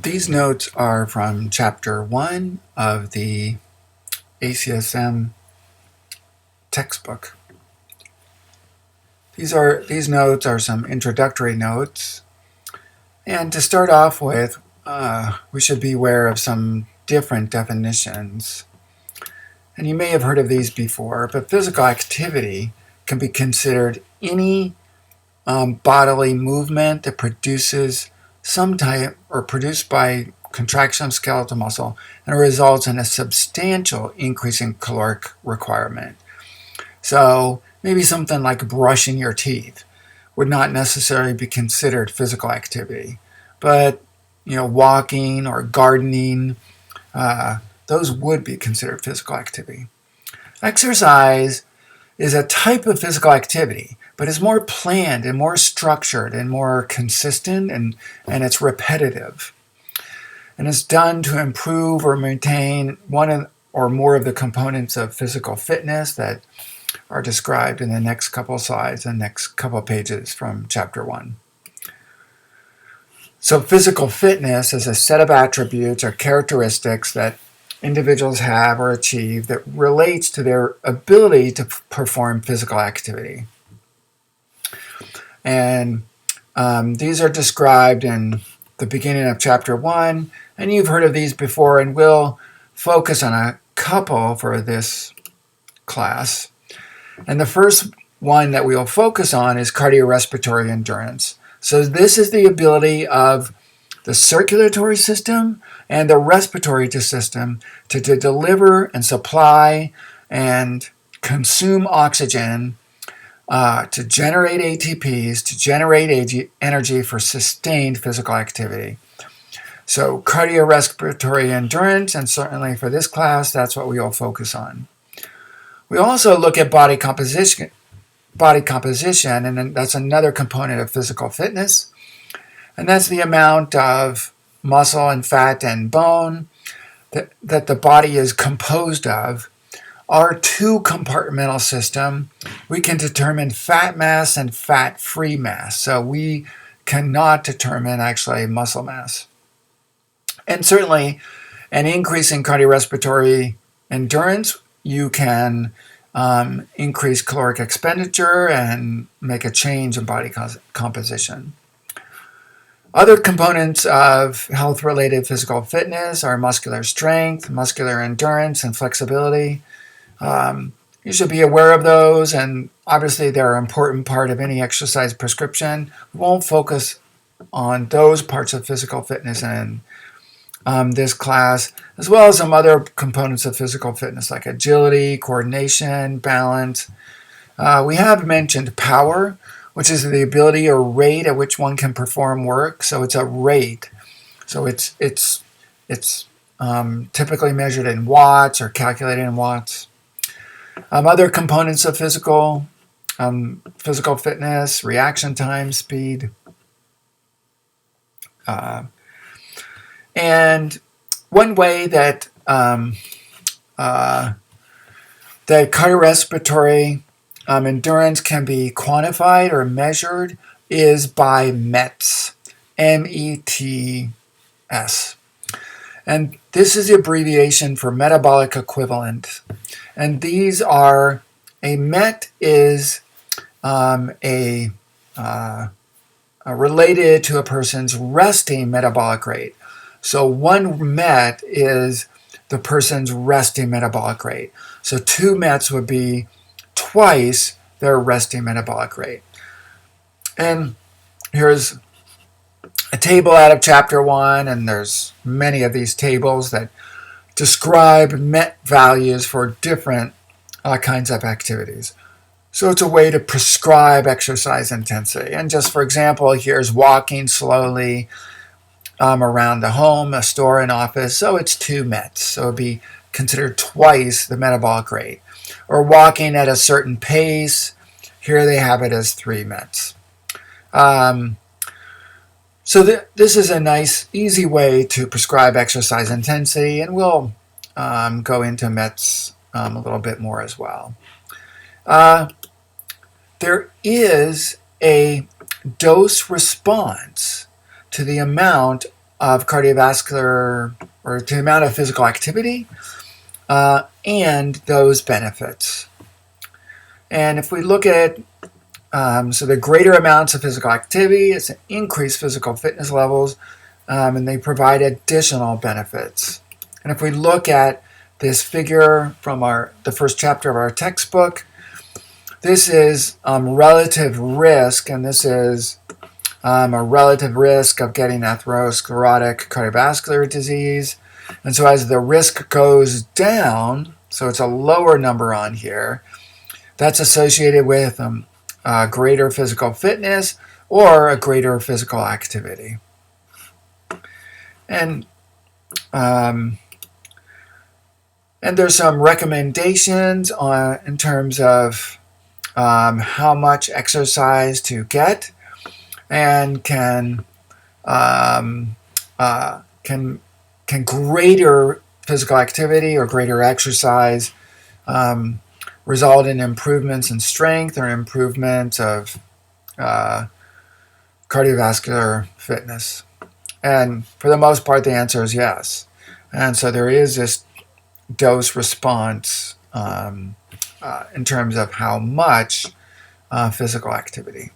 These notes are from Chapter 1 of the ACSM textbook. These notes are some introductory notes. And to start off with, we should be aware of some different definitions. And you may have heard of these before, but physical activity can be considered any bodily movement that produces some type or produced by contraction of skeletal muscle and results in a substantial increase in caloric requirement. So maybe something like brushing your teeth would not necessarily be considered physical activity, but walking or gardening, those would be considered physical activity. Exercise is a type of physical activity, but it's more planned and more structured and more consistent, and it's repetitive. And it's done to improve or maintain one or more of the components of physical fitness that are described in the next couple of slides and next couple of pages from Chapter 1. So physical fitness is a set of attributes or characteristics that individuals have or achieve that relates to their ability to perform physical activity. And these are described in the beginning of Chapter 1, and you've heard of these before, and we'll focus on a couple for this class. And the first one that we'll focus on is cardiorespiratory endurance. So this is the ability of the circulatory system and the respiratory system to deliver and supply and consume oxygen, to generate ATPs, to generate energy for sustained physical activity. So cardiorespiratory endurance, and certainly for this class, that's what we will focus on. We also look at body composition, and that's another component of physical fitness. And that's the amount of muscle and fat and bone that the body is composed of. Our two-compartmental system, we can determine fat mass and fat-free mass. So we cannot determine actually muscle mass. And certainly an increase in cardiorespiratory endurance, you can increase caloric expenditure and make a change in body composition. Other components of health-related physical fitness are muscular strength, muscular endurance, and flexibility. You should be aware of those, and obviously they're an important part of any exercise prescription. We won't focus on those parts of physical fitness in this class, as well as some other components of physical fitness like agility, coordination, balance. We have mentioned power, which is the ability or rate at which one can perform work. So it's a rate. So it's typically measured in watts or calculated in watts. Other components of physical fitness: reaction time, speed, and one way that cardiorespiratory endurance can be quantified or measured is by METS, METS. And this is the abbreviation for metabolic equivalent. And these are, a MET is related to a person's resting metabolic rate. So one MET is the person's resting metabolic rate. So 2 METs would be twice their resting metabolic rate. And here's a table out of Chapter 1, and there's many of these tables that describe MET values for different kinds of activities. So it's a way to prescribe exercise intensity. And just for example, here's walking slowly around the home, a store, an office. So it's 2 METs. So it would be considered twice the metabolic rate. Or walking at a certain pace. Here they have it as 3 METs. So this is a nice, easy way to prescribe exercise intensity, and we'll go into METs a little bit more as well. There is a dose response to the amount of cardiovascular, or to the amount of physical activity, and those benefits. And if we look at, so the greater amounts of physical activity, it's increased physical fitness levels, and they provide additional benefits. And if we look at this figure from the first chapter of our textbook, this is relative risk, and this is a relative risk of getting atherosclerotic cardiovascular disease. And so as the risk goes down, so it's a lower number on here, that's associated with greater physical fitness or a greater physical activity. And there's some recommendations in terms of how much exercise to get, and can greater physical activity or greater exercise result in improvements in strength or improvements of cardiovascular fitness? And for the most part, the answer is yes. And so there is this dose response in terms of how much physical activity.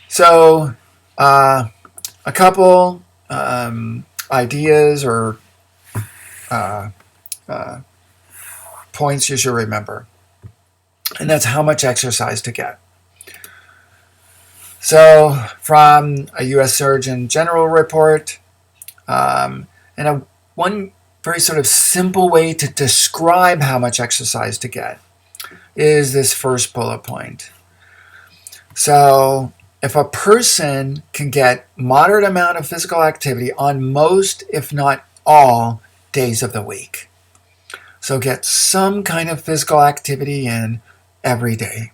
So a couple ideas or points you should remember, and that's how much exercise to get. So from a U.S. Surgeon General report, and one very sort of simple way to describe how much exercise to get is this first bullet point. So if a person can get moderate amount of physical activity on most, if not all, days of the week, so get some kind of physical activity in every day.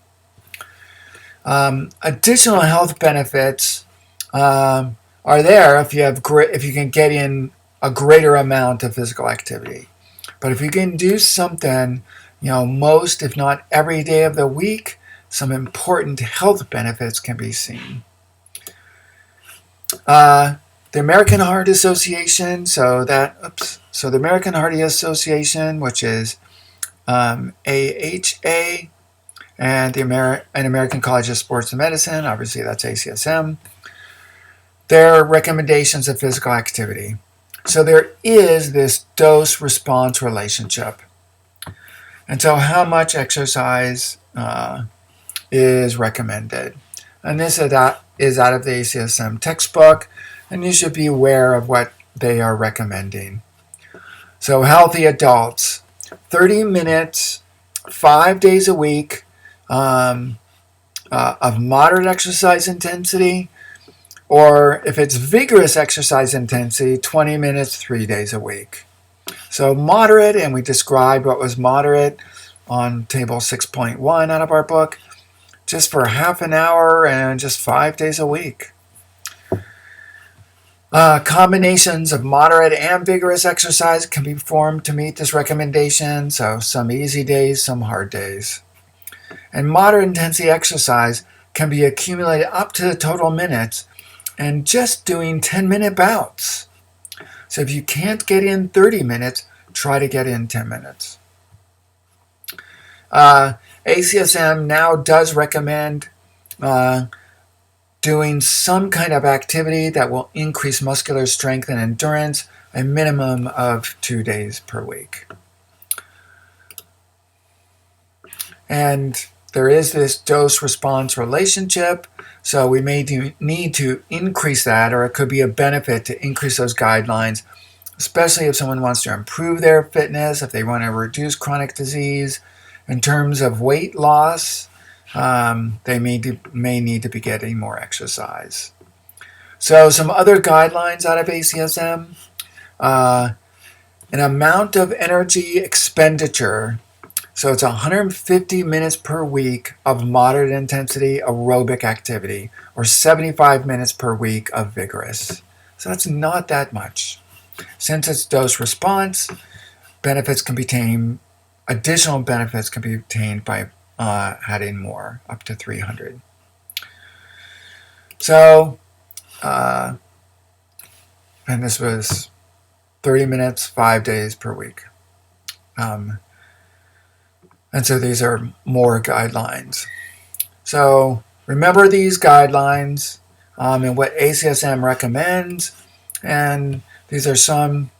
Additional health benefits are there if you can get in a greater amount of physical activity. But if you can do something, most, if not every day of the week, some important health benefits can be seen. The American Heart Association, the American Heart Association, which is AHA, and American College of Sports and Medicine, obviously that's ACSM, their recommendations of physical activity. So there is this dose-response relationship. And so how much exercise is recommended? And this is out of the ACSM textbook, and you should be aware of what they are recommending. So healthy adults, 30 minutes, 5 days a week of moderate exercise intensity, or if it's vigorous exercise intensity, 20 minutes, 3 days a week. So moderate, and we described what was moderate on table 6.1 out of our book, just for half an hour and just 5 days a week. Combinations of moderate and vigorous exercise can be performed to meet this recommendation, so some easy days, some hard days. And moderate intensity exercise can be accumulated up to the total minutes and just doing 10-minute bouts. So if you can't get in 30 minutes, try to get in 10 minutes. ACSM now does recommend doing some kind of activity that will increase muscular strength and endurance a minimum of 2 days per week. And there is this dose-response relationship, so we may need to increase that, or it could be a benefit to increase those guidelines, especially if someone wants to improve their fitness, if they want to reduce chronic disease. In terms of weight loss, they may need to be getting more exercise. So some other guidelines out of ACSM, an amount of energy expenditure. So it's 150 minutes per week of moderate intensity aerobic activity, or 75 minutes per week of vigorous. So that's not that much. Since it's dose response, additional benefits can be obtained by adding more, up to 300. So And this was 30 minutes, 5 days per week. And so these are more guidelines. So remember these guidelines and what ACSM recommends. And these are some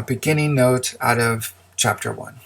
beginning notes out of Chapter 1.